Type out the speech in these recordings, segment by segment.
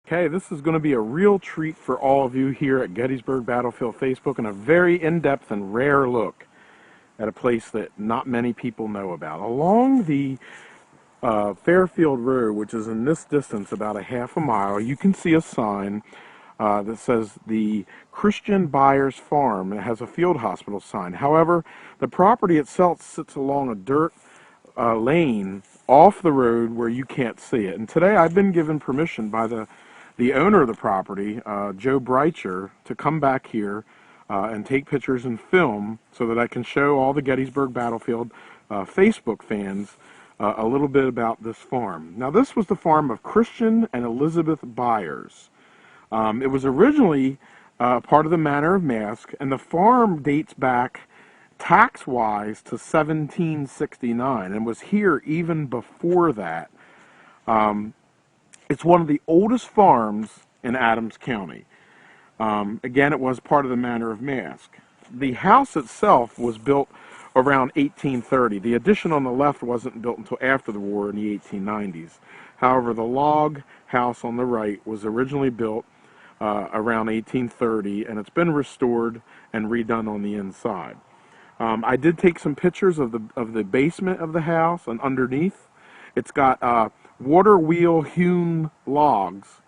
Okay, this is going to be a real treat for all of you here at Gettysburg Battlefield Facebook, and a very in-depth and rare look at a place that not many people know about. Along the Fairfield Road, which is in this distance about a half a mile, you can see a sign that says the Christian Byers Farm. It has a field hospital sign. However, the property itself sits along a dirt lane off the road where you can't see it. And today I've been given permission by the owner of the property, Joe Breitcher, to come back here and take pictures and film so that I can show all the Gettysburg Battlefield Facebook fans a little bit about this farm. Now, this was the farm of Christian and Elizabeth Byers. It was originally part of the Manor of Mask, and the farm dates back tax-wise to 1769 and was here even before that. It's one of the oldest farms in Adams County. Again, it was part of the Manor of Mask. The house itself was built around 1830. The addition on the left wasn't built until after the war in the 1890s. However, the log house on the right was originally built around 1830, and it's been restored and redone on the inside. I did take some pictures of the basement of the house and underneath. It's got water wheel hewn logs.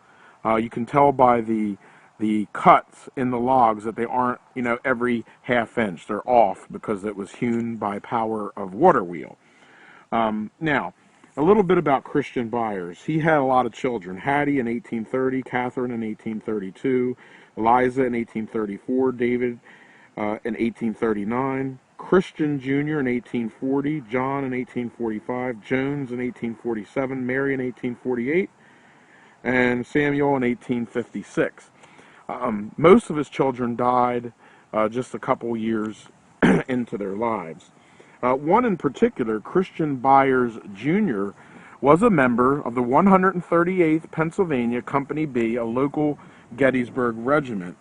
You can tell by the cuts in the logs that they aren't, every half inch. They're off because it was hewn by power of water wheel. Now, a little bit about Christian Byers. He had a lot of children. Hattie in 1830, Catherine in 1832, Eliza in 1834, David in 1839, Christian Jr. in 1840, John in 1845, Jones in 1847, Mary in 1848, and Samuel in 1856. Most of his children died just a couple years into their lives. One in particular, Christian Byers Jr., was a member of the 138th Pennsylvania Company B, a local Gettysburg regiment.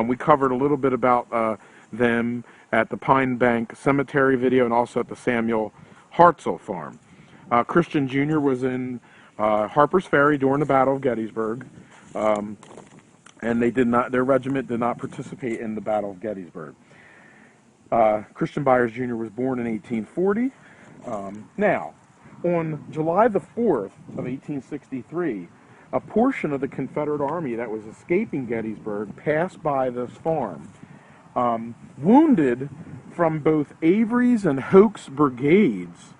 We covered a little bit about them at the Pine Bank Cemetery video and also at the Samuel Hartzell farm. Christian Jr. was in Harper's Ferry during the Battle of Gettysburg, and their regiment did not participate in the Battle of Gettysburg. Christian Byers Jr. was born in 1840. Now, on July the 4th of 1863, a portion of the Confederate Army that was escaping Gettysburg passed by this farm. Wounded from both Avery's and Hoke's brigades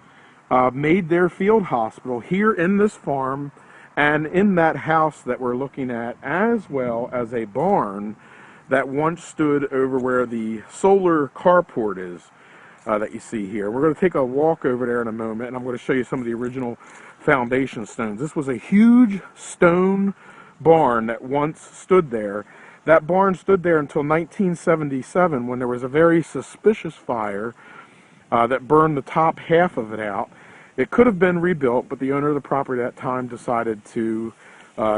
made their field hospital here in this farm and in that house that we're looking at, as well as a barn that once stood over where the solar carport is that you see here. We're going to take a walk over there in a moment, and I'm going to show you some of the original foundation stones. This was a huge stone barn that once stood there. That barn stood there until 1977, when there was a very suspicious fire that burned the top half of it out. It could have been rebuilt, but the owner of the property at that time decided to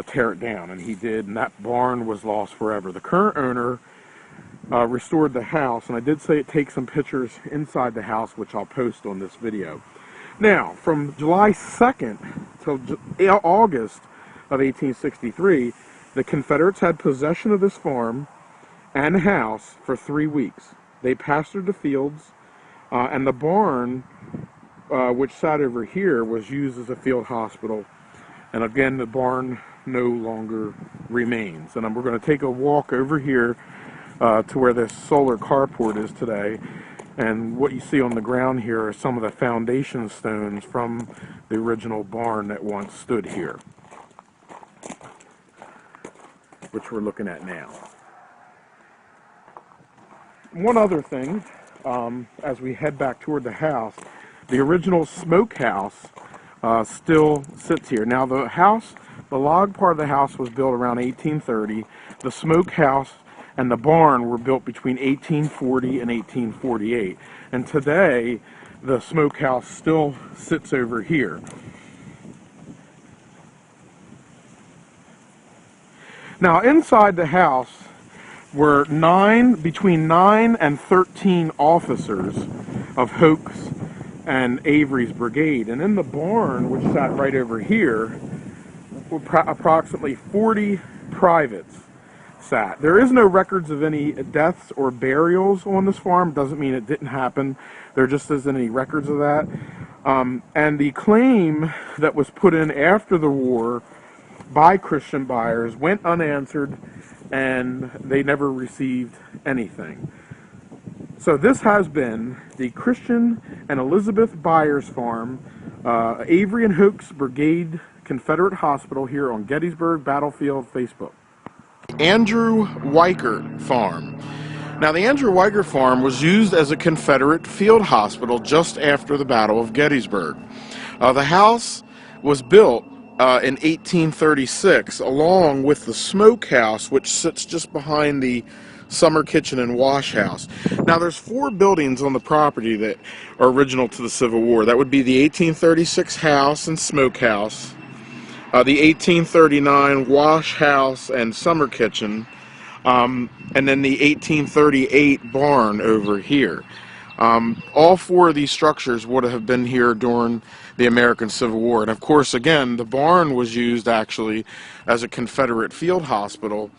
tear it down, and he did, and that barn was lost forever. The current owner restored the house, and I did say it takes some pictures inside the house, which I'll post on this video. Now, from July 2nd till August of 1863, the Confederates had possession of this farm and house for 3 weeks. They pastured the fields, and the barn, which sat over here, was used as a field hospital. And again, the barn no longer remains. And we're going to take a walk over here to where this solar carport is today. And what you see on the ground here are some of the foundation stones from the original barn that once stood here, which we're looking at now. One other thing, as we head back toward the house, the original smokehouse still sits here. Now, the log part of the house was built around 1830. The smokehouse and the barn were built between 1840 and 1848. And today, the smokehouse still sits over here. Now, inside the house were between 9 and 13 officers of Hoke's and Avery's brigade. And in the barn, which sat right over here, approximately 40 privates sat. There is no records of any deaths or burials on this farm. Doesn't mean it didn't happen. There just isn't any records of that. And the claim that was put in after the war by Christian Byers went unanswered, and they never received anything. So this has been the Christian and Elizabeth Byers Farm, Avery and Hoke's Brigade Confederate Hospital here on Gettysburg Battlefield Facebook. Andrew Weikert Farm. Now, the Andrew Weikert Farm was used as a Confederate field hospital just after the Battle of Gettysburg. The house was built in 1836 along with the smokehouse, which sits just behind the summer kitchen and wash house. Now, there's 4 buildings on the property that are original to the Civil War. That would be the 1836 house and smokehouse, the 1839 wash house and summer kitchen, and then the 1838 barn over here. All 4 of these structures would have been here during the American Civil War. And of course, again, the barn was used actually as a Confederate field hospital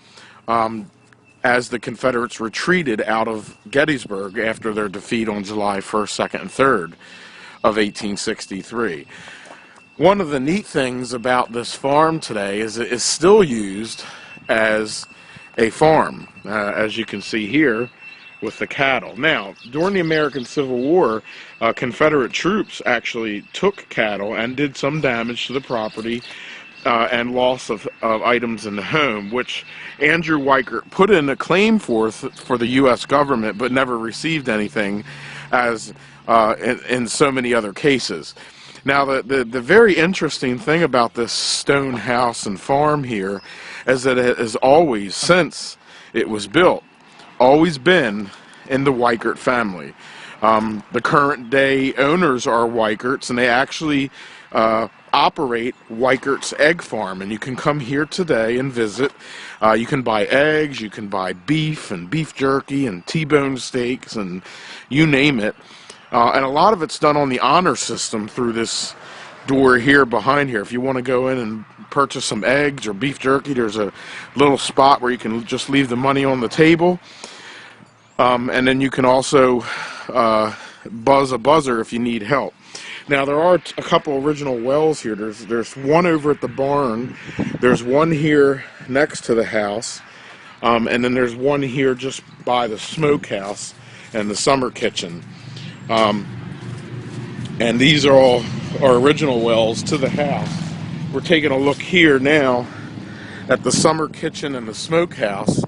as the Confederates retreated out of Gettysburg after their defeat on July 1st, 2nd, and 3rd of 1863. One of the neat things about this farm today is it is still used as a farm, as you can see here with the cattle. Now, during the American Civil War, Confederate troops actually took cattle and did some damage to the property and loss of items in the home, which Andrew Weikert put in a claim for the U.S. government, but never received anything, as in so many other cases. Now, the very interesting thing about this stone house and farm here is that it has always, since it was built, always been in the Weikert family. The current day owners are Weikerts, and they actually operate Weikert's Egg Farm, and you can come here today and visit. You can buy eggs, you can buy beef and beef jerky and T-bone steaks and you name it. And a lot of it's done on the honor system through this door here behind here. If you want to go in and purchase some eggs or beef jerky, there's a little spot where you can just leave the money on the table. And then you can also buzz a buzzer if you need help. Now, there are a couple original wells here. There's one over at the barn. There's one here next to the house. And then there's one here just by the smokehouse and the summer kitchen. And these are all our original wells to the house. We're taking a look here now at the summer kitchen and the smokehouse,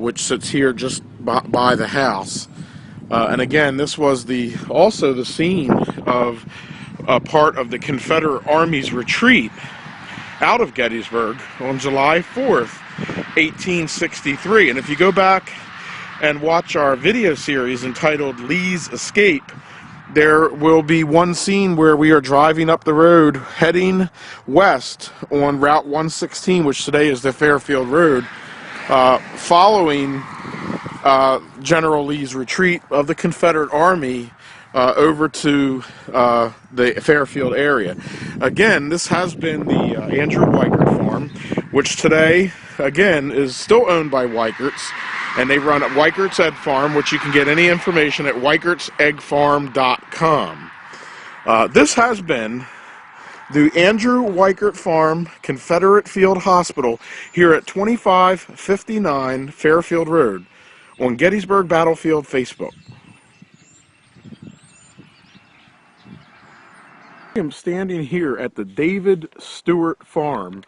which sits here just by the house. And again, this was also the scene of a part of the Confederate Army's retreat out of Gettysburg on July 4th, 1863. And if you go back and watch our video series entitled Lee's Escape, there will be one scene where we are driving up the road heading west on Route 116, which today is the Fairfield Road, following General Lee's retreat of the Confederate Army over to the Fairfield area. Again, this has been the Andrew Weikert Farm, which today, again, is still owned by Weikerts, and they run at Weikert's Egg Farm, which you can get any information at weikertseggfarm.com. This has been the Andrew Weikert Farm Confederate Field Hospital here at 2559 Fairfield Road on Gettysburg Battlefield Facebook. I am standing here at the David Stewart Farm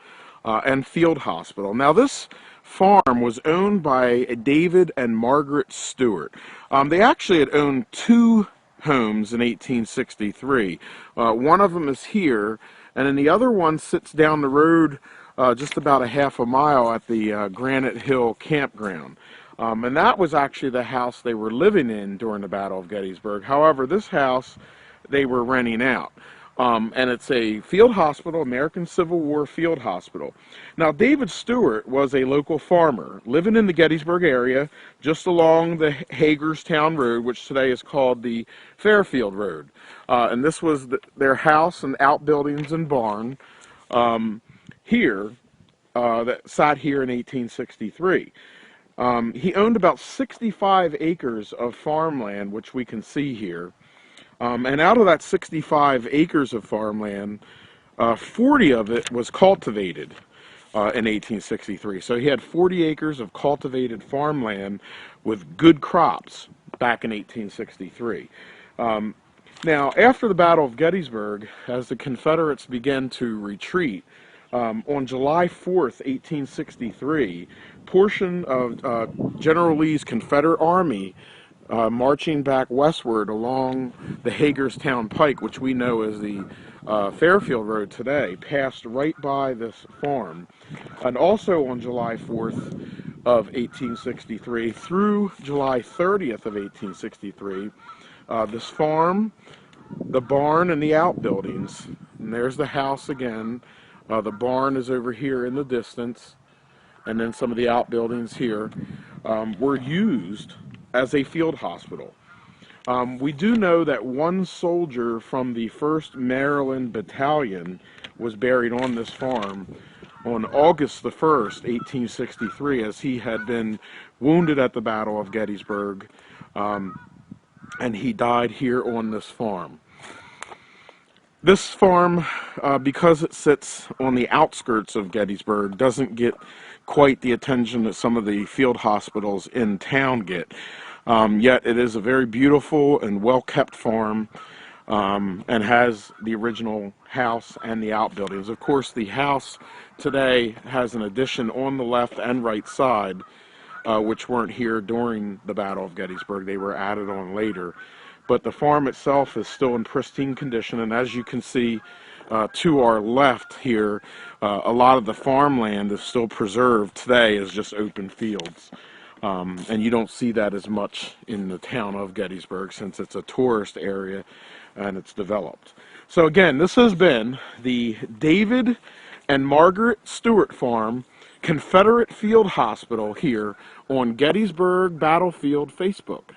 and Field Hospital. Now, this farm was owned by David and Margaret Stewart. They actually had owned 2 homes in 1863. One of them is here, and then the other one sits down the road just about a half a mile at the Granite Hill Campground. And that was actually the house they were living in during the Battle of Gettysburg. However, this house they were renting out. And it's a field hospital, American Civil War field hospital. Now, David Stewart was a local farmer living in the Gettysburg area, just along the Hagerstown Road, which today is called the Fairfield Road. And this was their house and outbuildings and barn. here that sat here in 1863. He owned about 65 acres of farmland, which we can see here. And out of that 65 acres of farmland, 40 of it was cultivated in 1863. So he had 40 acres of cultivated farmland with good crops back in 1863. Now, after the Battle of Gettysburg, as the Confederates began to retreat, on July 4th, 1863, portion of General Lee's Confederate Army marching back westward along the Hagerstown Pike, which we know as the Fairfield Road today, passed right by this farm. And also on July 4th of 1863 through July 30th of 1863, this farm, the barn, and the outbuildings, and there's the house again. The barn is over here in the distance, and then some of the outbuildings here were used as a field hospital. We do know that one soldier from the 1st Maryland Battalion was buried on this farm on August the 1st, 1863, as he had been wounded at the Battle of Gettysburg, and he died here on this farm. This farm, because it sits on the outskirts of Gettysburg, doesn't get quite the attention that some of the field hospitals in town get. Yet it is a very beautiful and well-kept farm, and has the original house and the outbuildings. Of course, the house today has an addition on the left and right side, which weren't here during the Battle of Gettysburg. They were added on later. But the farm itself is still in pristine condition, and as you can see to our left here, a lot of the farmland is still preserved today as just open fields. And you don't see that as much in the town of Gettysburg, since it's a tourist area and it's developed. So again, this has been the David and Margaret Stewart Farm Confederate Field Hospital here on Gettysburg Battlefield Facebook.